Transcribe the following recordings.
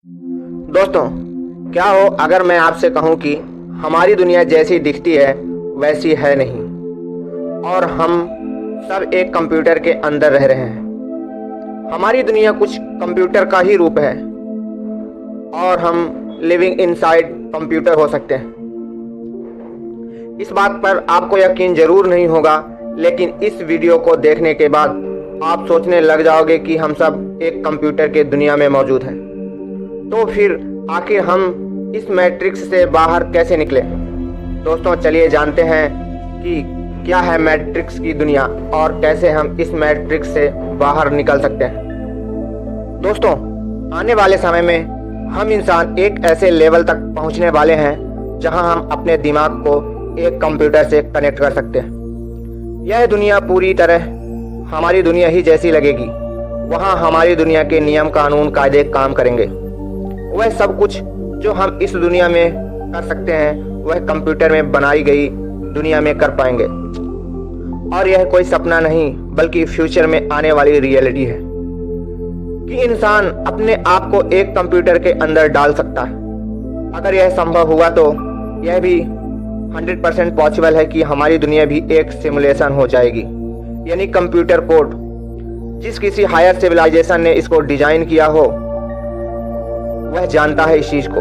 दोस्तों, क्या हो अगर मैं आपसे कहूं कि हमारी दुनिया जैसी दिखती है वैसी है नहीं और हम सब एक कंप्यूटर के अंदर रह रहे हैं। हमारी दुनिया कुछ कंप्यूटर का ही रूप है और हम लिविंग इनसाइड कंप्यूटर हो सकते हैं। इस बात पर आपको यकीन जरूर नहीं होगा, लेकिन इस वीडियो को देखने के बाद आप सोचने लग जाओगे कि हम सब एक कंप्यूटर के दुनिया में मौजूद हैं। तो फिर आखिर हम इस मैट्रिक्स से बाहर कैसे निकले? दोस्तों, चलिए जानते हैं कि क्या है मैट्रिक्स की दुनिया और कैसे हम इस मैट्रिक्स से बाहर निकल सकते हैं। दोस्तों, आने वाले समय में हम इंसान एक ऐसे लेवल तक पहुंचने वाले हैं जहां हम अपने दिमाग को एक कंप्यूटर से कनेक्ट कर सकते हैं। यह दुनिया पूरी तरह हमारी दुनिया ही जैसी लगेगी। वहां हमारी दुनिया के नियम कानून कायदे काम करेंगे। वह सब कुछ जो हम इस दुनिया में कर सकते हैं वह कंप्यूटर में बनाई गई दुनिया में कर पाएंगे। और यह कोई सपना नहीं बल्कि फ्यूचर में आने वाली रियलिटी है कि इंसान अपने आप को एक कंप्यूटर के अंदर डाल सकता है। अगर यह संभव हुआ तो यह भी 100% पॉसिबल है कि हमारी दुनिया भी एक सिमुलेशन हो जाएगी, यानी कंप्यूटर कोड। जिस किसी हायर सिविलाइजेशन ने इसको डिजाइन किया हो वह जानता है इस चीज को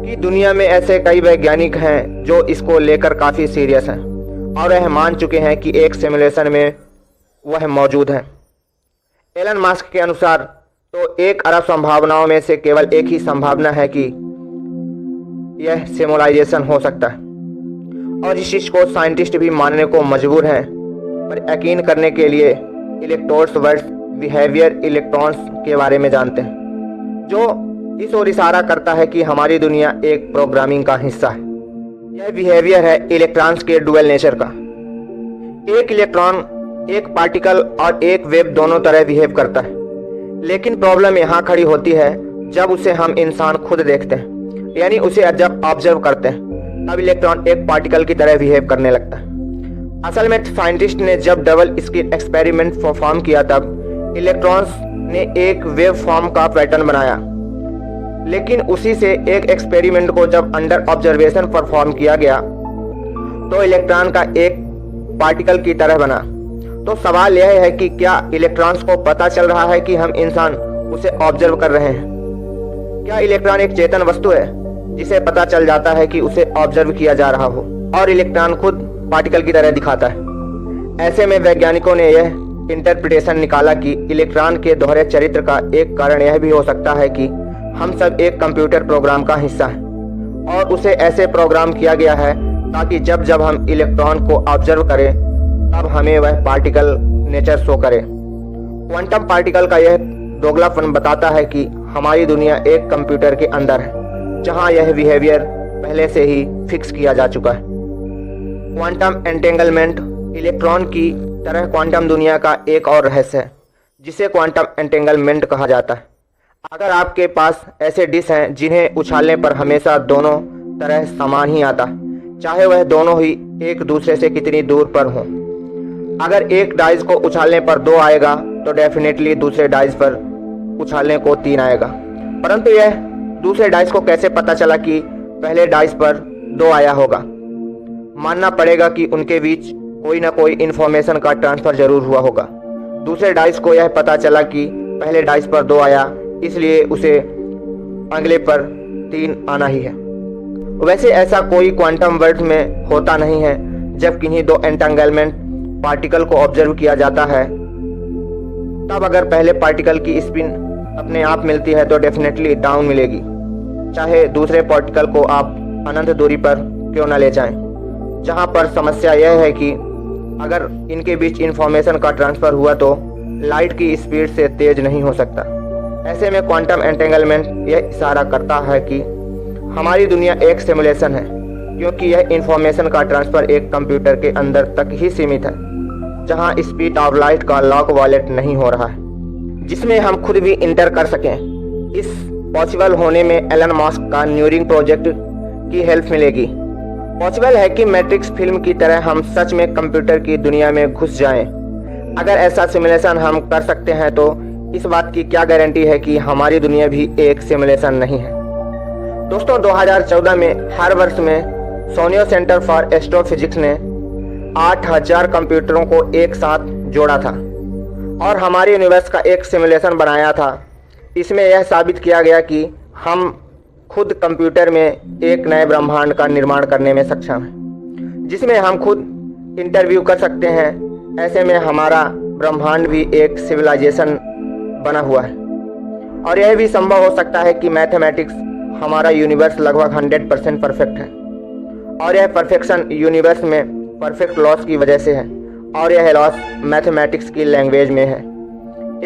कि दुनिया में ऐसे कई वैज्ञानिक हैं जो इसको लेकर काफी सीरियस हैं और वह मान चुके हैं कि एक सिमुलेशन में वह मौजूद है। एलन मस्क के अनुसार तो 1 अरब संभावनाओं में से केवल एक ही संभावना है कि यह सिमुलाइजेशन हो सकता है और इस चीज को साइंटिस्ट भी मानने को मजबूर हैं। पर यकीन करने के लिए इलेक्ट्रोड्स वर्ड्स बिहेवियर इलेक्ट्रॉन्स के बारे में जानते हैं, जो इस ओर इशारा करता है कि हमारी दुनिया एक प्रोग्रामिंग का हिस्सा है। यह बिहेवियर है इलेक्ट्रॉन्स के डुअल नेचर का। एक इलेक्ट्रॉन, एक पार्टिकल और एक वेव दोनों तरह बिहेव करता है, लेकिन प्रॉब्लम यहाँ खड़ी होती है जब उसे हम इंसान खुद देखते हैं, यानी उसे जब ऑब्जर्व करते हैं तब इलेक्ट्रॉन एक पार्टिकल की तरह बिहेव करने लगता है। असल में साइंटिस्ट ने जब डबल स्लिट एक्सपेरिमेंट परफॉर्म किया तब इलेक्ट्रॉन्स ने एक वेव फॉर्म का पैटर्न बनाया, लेकिन उसी से एक एक्सपेरिमेंट को जब अंडर ऑब्जर्वेशन परफॉर्म किया गया तो इलेक्ट्रॉन का एक पार्टिकल की तरह बना। तो सवाल यह है कि क्या इलेक्ट्रॉन्स को पता चल रहा है कि हम इंसान उसे ऑब्जर्व कर रहे हैं? क्या इलेक्ट्रॉन एक चेतन वस्तु है जिसे पता चल जाता है कि उसे ऑब्जर्व किया जा रहा हो और इलेक्ट्रॉन खुद पार्टिकल की तरह दिखाता है? ऐसे में वैज्ञानिकों ने यह इंटरप्रिटेशन निकाला कि इलेक्ट्रॉन के दोहरे चरित्र का एक कारण यह भी हो सकता है कि हम सब एक कंप्यूटर प्रोग्राम का हिस्सा हैं और उसे ऐसे प्रोग्राम किया गया है ताकि जब जब हम इलेक्ट्रॉन को ऑब्जर्व करें तब हमें वह पार्टिकल नेचर शो करे। क्वांटम पार्टिकल का यह दोगलापन बताता है कि हमारी दुनिया एक कंप्यूटर के अंदर है जहां यह बिहेवियर पहले से ही फिक्स किया जा चुका है। क्वांटम एंटेंगलमेंट इलेक्ट्रॉन की तरह क्वांटम दुनिया का एक और रहस्य है जिसे क्वांटम एंटेंगलमेंट कहा जाता है। अगर आपके पास ऐसे डिश हैं जिन्हें उछालने पर हमेशा दोनों तरह समान ही आता, चाहे वह दोनों ही एक दूसरे से कितनी दूर पर हों। अगर एक डाइस को उछालने पर 2 आएगा तो डेफिनेटली दूसरे डाइस पर उछालने को 3 आएगा। परंतु यह दूसरे डाइस को कैसे पता चला कि पहले डाइस पर 2 आया होगा? मानना पड़ेगा कि उनके बीच कोई ना कोई इन्फॉर्मेशन का ट्रांसफर जरूर हुआ होगा। दूसरे डाइस को यह पता चला कि पहले डाइस पर 2 आया, इसलिए उसे अगले पर 3 आना ही है। वैसे ऐसा कोई क्वांटम वर्ल्ड में होता नहीं है। जब किन्हीं 2 एंटेंगलमेंट पार्टिकल को ऑब्जर्व किया जाता है तब अगर पहले पार्टिकल की स्पिन अपने आप मिलती है तो डेफिनेटली डाउन मिलेगी, चाहे दूसरे पार्टिकल को आप अनंत दूरी पर क्यों न ले जाएं। जहां पर समस्या यह है कि अगर इनके बीच इंफॉर्मेशन का ट्रांसफर हुआ तो लाइट की स्पीड से तेज नहीं हो सकता। ऐसे में क्वांटम एंटेंगलमेंट यह इशारा करता है कि हमारी दुनिया एक सिमुलेशन है, क्योंकि यह इंफॉर्मेशन का ट्रांसफर एक कंप्यूटर के अंदर तक ही सीमित है जहां स्पीड ऑफ लाइट का लॉक वॉलेट नहीं हो रहा है जिसमें हम खुद भी इंटर कर सकें। इस पॉसिबल होने में एलन मस्क का न्यूरिंग प्रोजेक्ट की हेल्प मिलेगी। पॉसिबल है कि मैट्रिक्स फिल्म की तरह हम सच में कंप्यूटर की दुनिया में घुस जाएं। अगर ऐसा सिमुलेशन हम कर सकते हैं तो इस बात की क्या गारंटी है कि हमारी दुनिया भी एक सिमुलेशन नहीं है। दोस्तों 2014 में हार्वर्ड में सोनियो सेंटर फॉर एस्ट्रोफिजिक्स ने 8000 कंप्यूटरों को एक साथ जोड़ा था और हमारे यूनिवर्स का एक सिमुलेशन बनाया था। इसमें यह साबित किया गया कि हम खुद कंप्यूटर में एक नए ब्रह्मांड का निर्माण करने में सक्षम हैं, जिसमें हम खुद इंटरव्यू कर सकते हैं। ऐसे में हमारा ब्रह्मांड भी एक सिविलाइजेशन बना हुआ है और यह भी संभव हो सकता है कि मैथमेटिक्स हमारा यूनिवर्स लगभग 100% परफेक्ट है और यह परफेक्शन यूनिवर्स में परफेक्ट लॉस की वजह से है और यह लॉस मैथमेटिक्स की लैंग्वेज में है।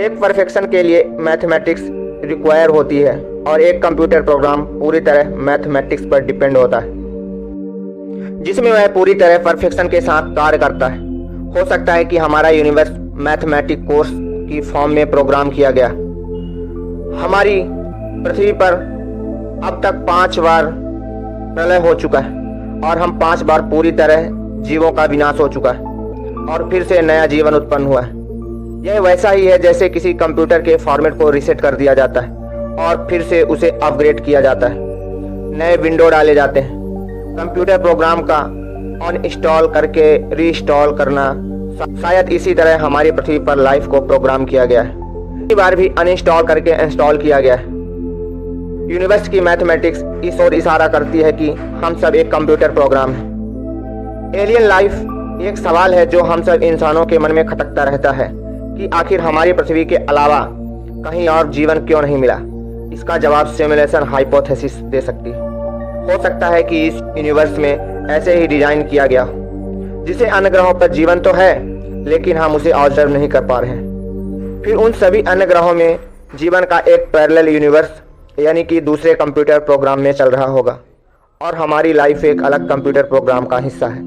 एक परफेक्शन के लिए मैथमेटिक्स रिक्वायर होती है और एक कंप्यूटर प्रोग्राम पूरी तरह मैथमेटिक्स पर डिपेंड होता है, जिसमें वह पूरी तरह परफेक्शन के साथ कार्य करता है। हो सकता है कि हमारा यूनिवर्स मैथमेटिक कोर्स की फॉर्म में प्रोग्राम किया गया। हमारी पृथ्वी पर अब तक 5 बार प्रलय हो चुका है और हम 5 बार पूरी तरह जीवों का विनाश हो चुका है और फिर से नया जीवन उत्पन्न हुआ है। यह वैसा ही है जैसे किसी कंप्यूटर के फॉर्मेट को रीसेट कर दिया जाता है और फिर से उसे अपग्रेड किया जाता है, नए विंडो डाले जाते हैं। कंप्यूटर प्रोग्राम का अनइंस्टॉल करके रीइंस्टॉल करना, शायद इसी तरह हमारी पृथ्वी पर लाइफ को प्रोग्राम किया गया है। कई बार भी अनइंस्टॉल करके इंस्टॉल किया गया है। यूनिवर्स की मैथमेटिक्स इस ओर इशारा करती है कि हम सब एक कंप्यूटर प्रोग्राम हैं। एलियन लाइफ एक सवाल है जो हम सब इंसानों के मन में खटकता रहता है कि आखिर हमारी पृथ्वी के अलावा कहीं और जीवन क्यों नहीं मिला। इसका जवाब सिमुलेशन हाइपोथेसिस दे सकती है। हो सकता है कि इस यूनिवर्स में ऐसे ही डिजाइन किया गया हो जिसे अन्य ग्रहों पर जीवन तो है लेकिन हम उसे ऑब्जर्व नहीं कर पा रहे हैं। फिर उन सभी अन्य ग्रहों में जीवन का एक पैरेलल यूनिवर्स यानी कि दूसरे कंप्यूटर प्रोग्राम में चल रहा होगा और हमारी लाइफ एक अलग कंप्यूटर प्रोग्राम का हिस्सा है,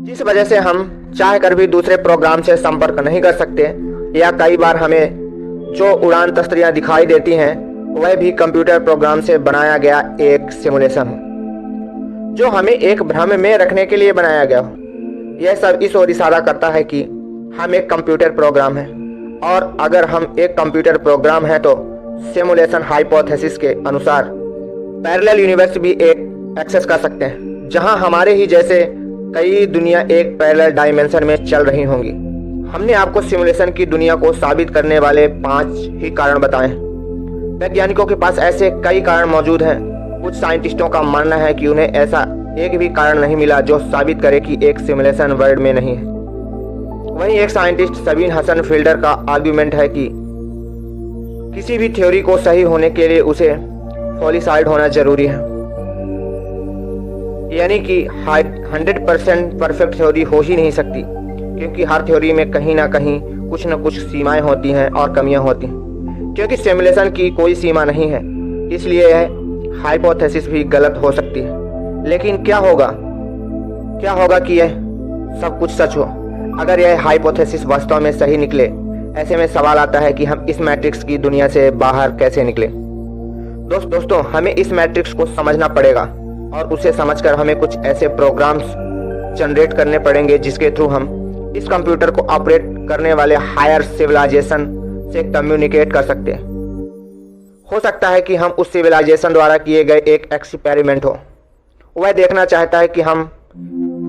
जिस वजह से हम चाह कर भी दूसरे प्रोग्राम से संपर्क नहीं कर सकते या कई बार हमें जो उड़ान तस्वीरें दिखाई देती हैं वह भी कंप्यूटर प्रोग्राम से बनाया गया एक सिमुलेशन हो जो हमें एक भ्रम में रखने के लिए बनाया गया हो। यह सब इस ओर इशारा करता है कि हम एक कंप्यूटर प्रोग्राम हैं और अगर हम एक कंप्यूटर प्रोग्राम हैं तो सिमुलेशन हाइपोथेसिस के अनुसार पैरेलल यूनिवर्स भी एक एक्सेस कर सकते हैं जहां हमारे ही जैसे कई दुनिया एक पैरेलल डायमेंशन में चल रही होंगी। हमने आपको सिमुलेशन की दुनिया को साबित करने वाले 5 ही कारण बताए हैं। वैज्ञानिकों के पास ऐसे कई कारण मौजूद हैं। कुछ साइंटिस्टों का मानना है कि उन्हें ऐसा एक भी कारण नहीं मिला जो साबित करे कि एक सिमुलेशन वर्ल्ड में नहीं है। वहीं एक साइंटिस्ट सबीन हसन फील्डर का आर्ग्यूमेंट है कि किसी भी थ्योरी को सही होने के लिए उसे फॉलिसाइड होना जरूरी है, यानी कि 100% परफेक्ट थ्योरी हो ही नहीं सकती क्योंकि हर थ्योरी में कहीं ना कहीं कुछ न कुछ सीमाएं होती हैं और कमियां होती हैं। क्योंकि सिमुलेशन की कोई सीमा नहीं है इसलिए यह हाइपोथेसिस भी गलत हो सकती है। लेकिन क्या होगा कि यह सब कुछ सच हो अगर यह हाइपोथेसिस वास्तव में सही निकले। ऐसे में सवाल आता है कि हम इस मैट्रिक्स की दुनिया से बाहर कैसे निकले। दोस्तों हमें इस मैट्रिक्स को समझना पड़ेगा और उसे समझकर हमें कुछ ऐसे प्रोग्राम्स जनरेट करने पड़ेंगे जिसके थ्रू हम इस कंप्यूटर को ऑपरेट करने वाले हायर सिविलाइजेशन से कम्युनिकेट कर सकते हैं। हो सकता है कि हम उस सिविलाइजेशन द्वारा किए गए एक एक्सपेरिमेंट हो। वह देखना चाहता है कि हम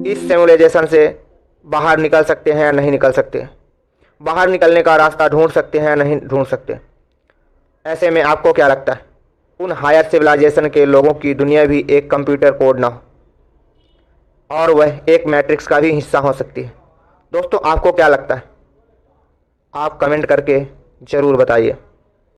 इस सिमुलेशन से बाहर निकल सकते हैं या नहीं निकल सकते, बाहर निकलने का रास्ता ढूंढ सकते हैं या नहीं ढूंढ सकते। ऐसे में आपको क्या लगता है उन हायर सिविलाइजेशन के लोगों की दुनिया भी एक कंप्यूटर कोड ना हो और वह एक मैट्रिक्स का भी हिस्सा हो सकती है। दोस्तों आपको क्या लगता है? आप कमेंट करके ज़रूर बताइए।